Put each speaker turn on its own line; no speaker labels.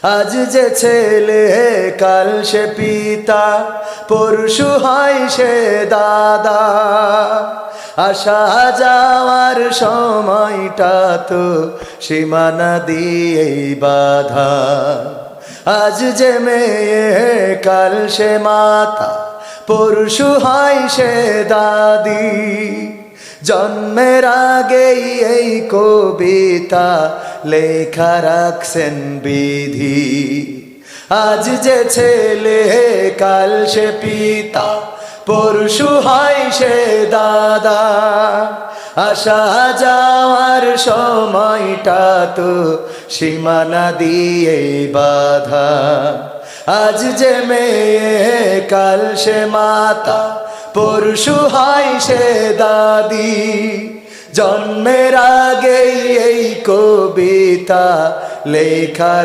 আজ যে ছেলে কাল সে পিতা, পরশু হয় সে দাদা। আসা যাওয়ার সময়টা তো সীমানা দিয়েই বাধা। আজ যে মেয়ে কাল সে মাতা, পরশু হয় সে দাদি। জন্মের আগেই এই কবিতা লেখা রাখছেন বিধি। আজ যে ছেলে কাল সে পিতা, পরশু হয় সে দাদা। আসা যাওয়ার সময়টা তো সীমানা দিয়ে বাধা। আজ যে মেয়ে কাল সে মাতা, পরশু হয় সে দাদি। জন্মের আগেই এই কবিতা লেখা